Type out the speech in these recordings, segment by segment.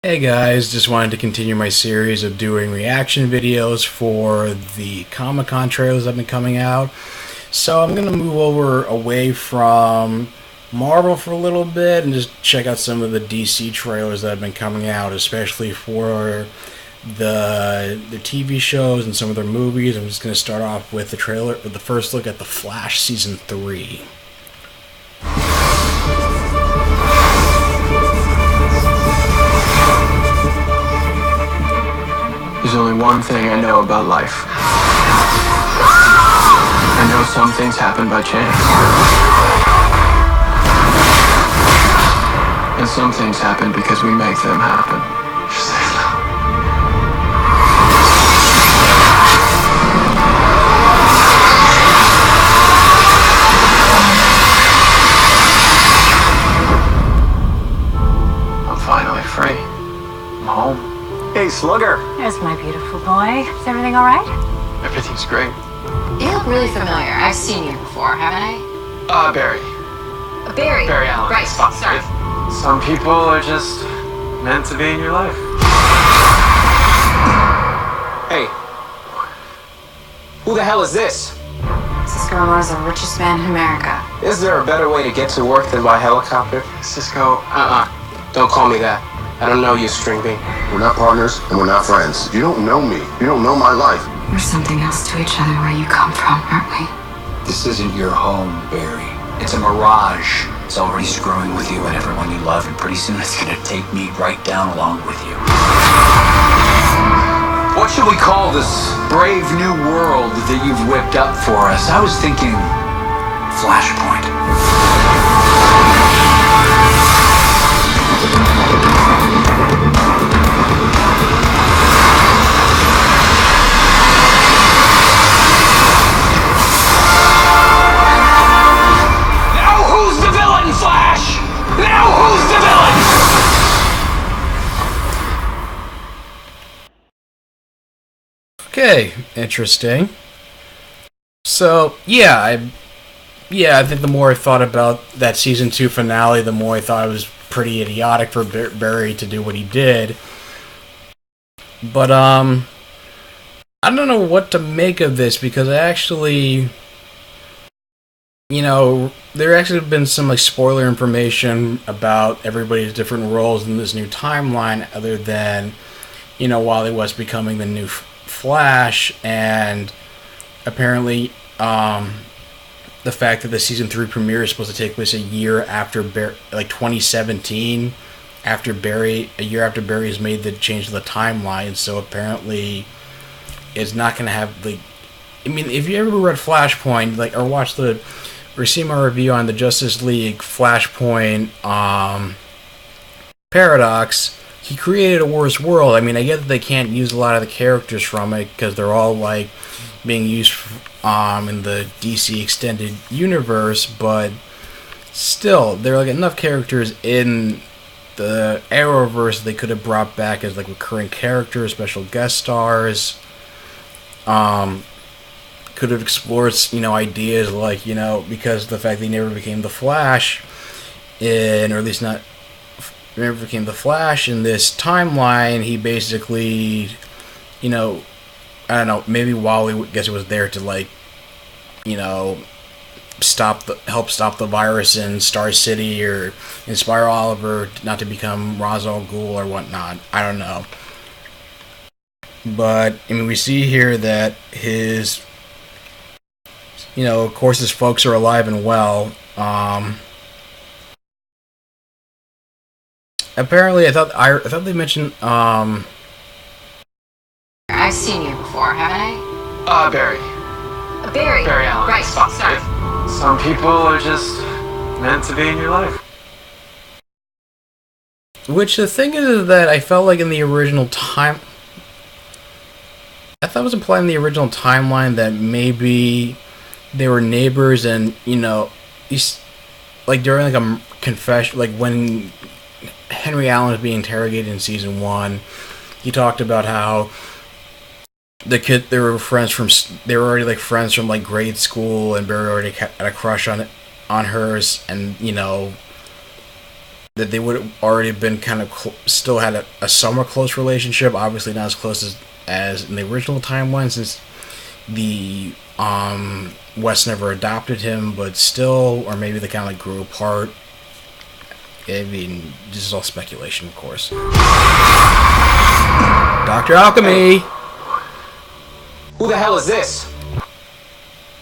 Hey guys, just wanted to continue my series of doing reaction videos for the Comic-Con trailers that have been coming out. So I'm going to move over away from Marvel for a little bit and just check out some of the DC trailers that have been coming out, especially for the TV shows and some of their movies. I'm just going to start off with the first look at The Flash Season 3. There's only one thing I know about life. I know some things happen by chance. And some things happen because we make them happen. I'm finally free. I'm home. Hey, Slugger. There's my beautiful boy. Is everything all right? Everything's great. You look really familiar. I've seen you before, haven't I? Barry. Barry. Barry Allen. Right, sorry. Some people are just meant to be in your life. Hey, who the hell is this? Cisco Ramone's the richest man in America. Is there a better way to get to work than by helicopter? Cisco, Don't call me that. I don't know you, String Bean. We're not partners and we're not friends. You don't know me. You don't know my life. We're something else to each other where you come from, aren't we? This isn't your home, Barry. It's a mirage. It's already screwing with you and everyone you love, and pretty soon it's gonna take me right down along with you. What should we call this brave new world that you've whipped up for us? I was thinking Flashpoint. Okay, interesting. So, I think the more I thought about that season 2 finale, the more I thought it was pretty idiotic for Barry to do what he did. But, I don't know what to make of this, because I actually, there actually have been some, spoiler information about everybody's different roles in this new timeline, other than, Wally West becoming the new Flash, and apparently, the fact that the season 3 premiere is supposed to take place a year after 2017, a year after Barry has made the change to the timeline. So apparently, it's not going to have if you ever read Flashpoint, or watched or seen my review on the Justice League Flashpoint Paradox, he created a worse world. I get that they can't use a lot of the characters from it because they're all being used in the DC extended universe, but still, there are enough characters in the Arrowverse they could have brought back as recurring characters, special guest stars. Could have explored ideas because of the fact they never became the Flash, or at least not never became the Flash in this timeline. He basically, I don't know, maybe Wally was there to help stop the virus in Star City, or inspire Oliver not to become Ra's al Ghul or whatnot. I don't know. But we see here that of course his folks are alive and well. Apparently, I thought they mentioned I've seen you before, haven't I? Barry. Barry. Barry Allen. Right, sorry. Some people are just meant to be in your life. Which the thing is that I felt like in the original time, I thought it was implied in the original timeline that maybe they were neighbors, and during a confession, when Henry Allen was being interrogated in season 1, he talked about how they were already friends from grade school, and Barry already had a crush on hers, and that they would have already been kind of still had a somewhat close relationship. Obviously, not as close as in the original timeline, since the West never adopted him, but still, or maybe they kind of like grew apart. I mean, this is all speculation, of course. Dr. Alchemy! Who the hell is this?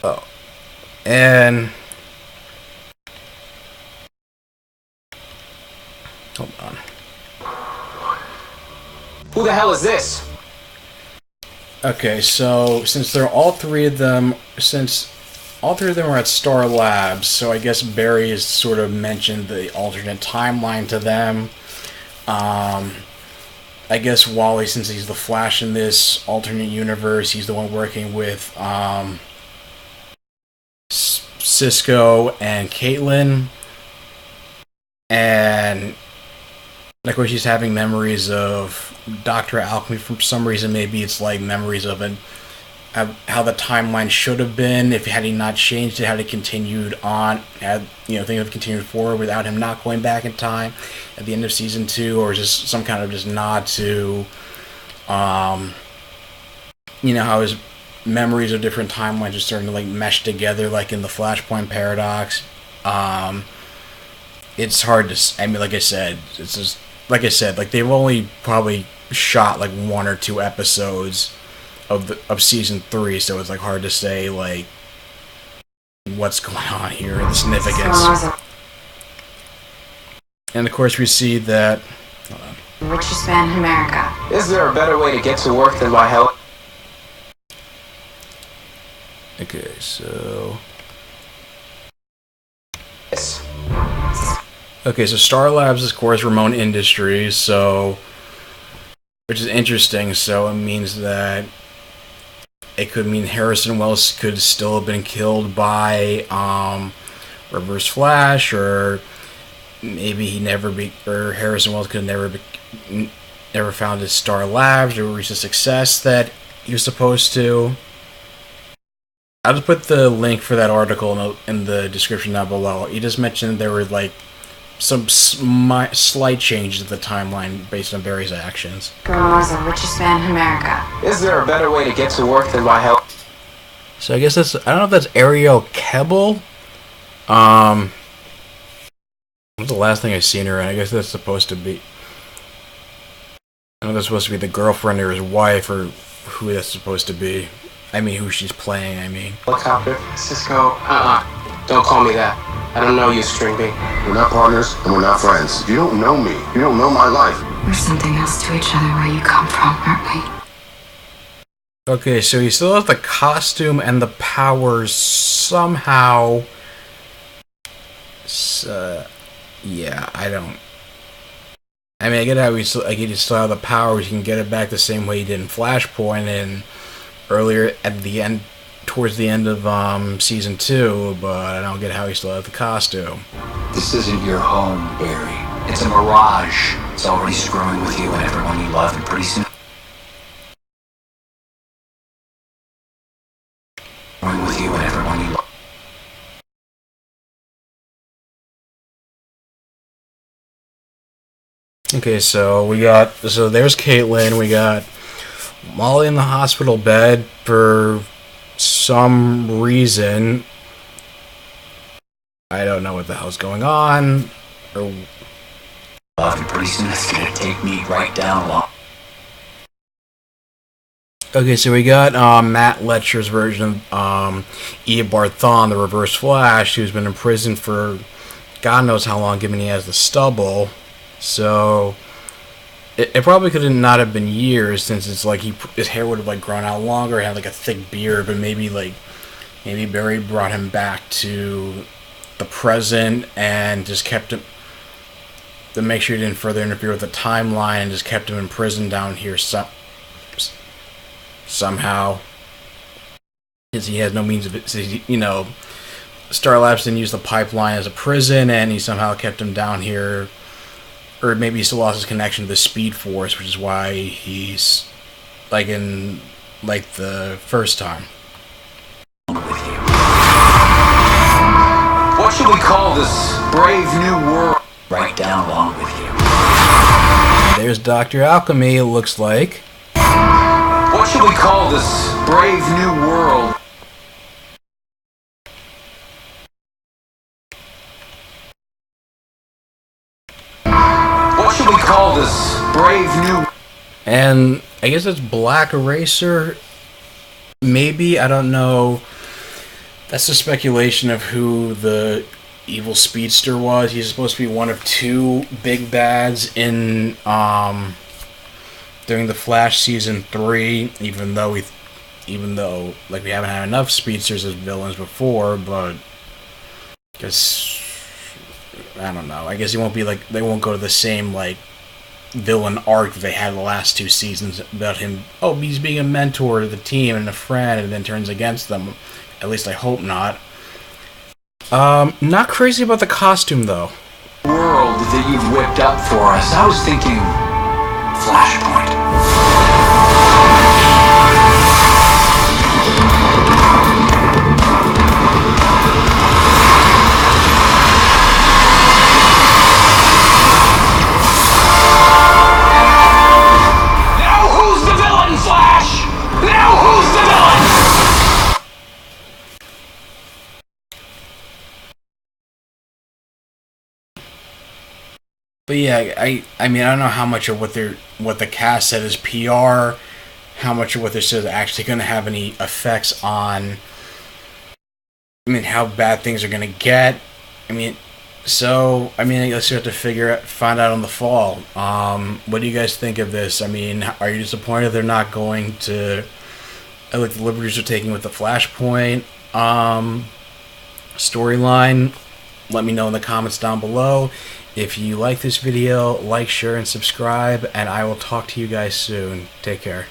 Oh. And... hold on. Who the hell is this? Okay, so since all three of them are at Star Labs, so I guess Barry has sort of mentioned the alternate timeline to them. I guess Wally, since he's the Flash in this alternate universe, he's the one working with Cisco and Caitlin, and of course he's having memories of Dr. Alchemy for some reason. Maybe it's like memories of how the timeline should have been if had he not changed it, had it continued on, had things have continued forward without him not going back in time at the end of season 2, or just some kind of just nod to how his memories of different timelines are starting to like mesh together, like in the Flashpoint paradox. It's hard to, I mean, like I said, it's just like I said, like they've only probably shot like 1 or 2 episodes of season 3, so it's like hard to say like what's going on here and the significance. And of course we see that Richest man in America. Is there a better way to get to work than by hell? okay, so Yes. okay, so Star Labs is, of course, Ramon Industries, so which is interesting. So it means that it could mean Harrison Wells could still have been killed by Reverse Flash, or maybe Harrison Wells could have never founded Star Labs or reached the success that he was supposed to. I'll just put the link for that article in the description down below. He just mentioned there were like some slight changes to the timeline based on Barry's actions. Grandma's the richest man in America. Is there a better way to get to work than by hell? So I guess I don't know if that's Ariel Kebbel. What's the last thing I seen her in? I guess that's supposed to be, I know that's supposed to be the girlfriend or his wife, or who that's supposed to be. I mean, who she's playing, I mean. Helicopter. Cisco. Don't call me that. I don't know you, String Bean. We're not partners and we're not friends. You don't know me. You don't know my life. We're something else to each other where you come from, aren't we? Okay, so he still has the costume and the powers somehow. Yeah, I don't. I mean, I get how he still have the powers. He can get it back the same way he did in Flashpoint and earlier at the end, towards the end of season 2, but I don't get how he still has the costume. This isn't your home, Barry. It's a mirage. It's already screwing with you and everyone you love, and pretty soon... screwing with you and everyone you love. Okay, so there's Caitlin. We got Molly in the hospital bed for some reason. I don't know what the hell's going on. And pretty soon it's gonna take me right down along. Okay, so we got Matt Letcher's version of Eobard Thawne, the Reverse Flash, who's been in prison for God knows how long, given he has the stubble. So it probably could not have been years, since it's like his hair would have like grown out longer, had like a thick beard, but maybe Barry brought him back to the present and just kept him to make sure he didn't further interfere with the timeline, and just kept him in prison down here somehow, since he has no means of it. Star Labs didn't use the pipeline as a prison, and he somehow kept him down here. Or maybe he still lost his connection to the Speed Force, which is why he's like in the first time. With you. What should we call this brave new world? right down along with you. There's Dr. Alchemy, it looks like. What should we call this brave new world? What should we call this brave new... And I guess it's Black Eraser. Maybe, I don't know. That's the speculation of who the evil speedster was. He's supposed to be one of two big bads in during the Flash season 3, even though like we haven't had enough speedsters as villains before, but I guess I don't know. I guess he won't be like, they won't go to the same like villain arc that they had the last 2 seasons about him. Oh, he's being a mentor to the team and a friend, and then turns against them. At least I hope not. Not crazy about the costume though. World that you've whipped up for us. I was thinking Flashpoint. Now who's the villain, Flash? Now who's the villain? But yeah, I mean, I don't know how much of what the cast said is PR, how much of what they said is actually going to have any effects on, I mean, how bad things are going to get. I mean, I guess you have to find out in the fall. What do you guys think of this? I mean, are you disappointed they're not going to, like the liberties are taking with the Flashpoint storyline? Let me know in the comments down below. If you like this video, like, share, and subscribe, and I will talk to you guys soon. Take care.